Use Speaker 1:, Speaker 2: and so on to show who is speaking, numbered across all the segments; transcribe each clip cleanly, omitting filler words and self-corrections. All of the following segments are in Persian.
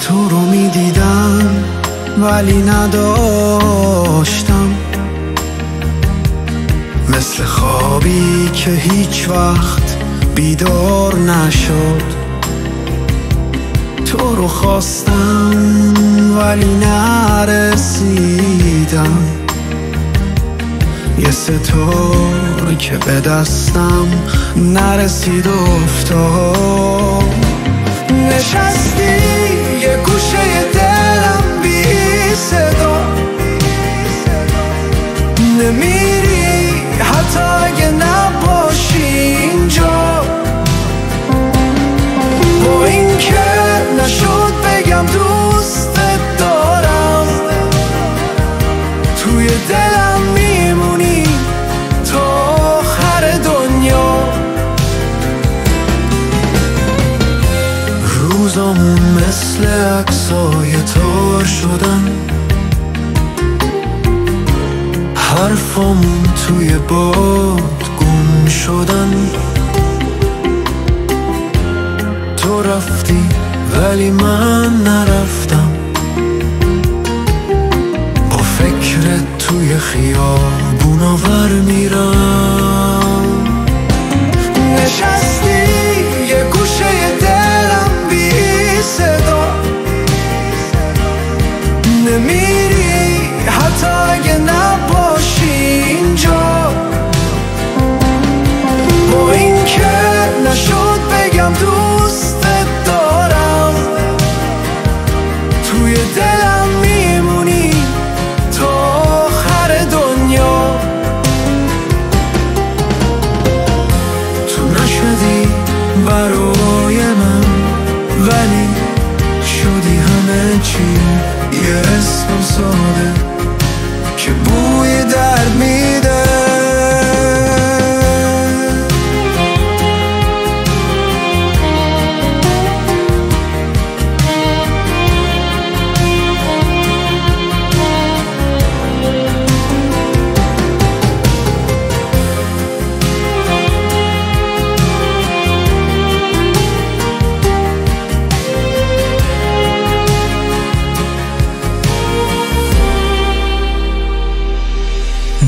Speaker 1: تو رو میدیدم ولی نداشتم، مثل خوابی که هیچ وقت بیدار نشد. تو رو خواستم ولی نرسیدم، یه ستاره که به دستم نرسید افتاد. نشستی یه گوشه دلم بی صدا، نمیری حتی اگه نباشی اینجا. با این که نشد بگم دوستت دارم، توی دلم میمونی تا آخر دنیا. روزامون مثل عکسای تار شدن، حرفامون توی باد گم شدن. تو رفتی ولی من نرفتم، با فکرت توی خیابونا ور میرم. نشستی یه گوشه دلم بی صدا، نمیری حتی اگه نباشی اینجا. با این که نشد بگم دوستت دارم، توی دلم میمونی تا آخر دنیا. تو نشدی برای من ولی شدی همه چی، یه اسم ساده که بوی درد میده.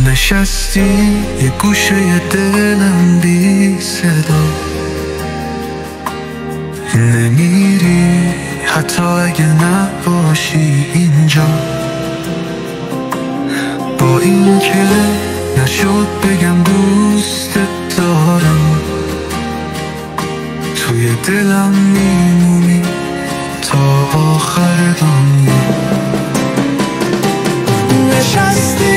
Speaker 1: نشستی یه گوشه دلم بی صدا، نمیری حتی اگه نباشی اینجا. با این که نشد بگم دوستت دارم، توی دلم میمونی تا آخر دنیا. نشستی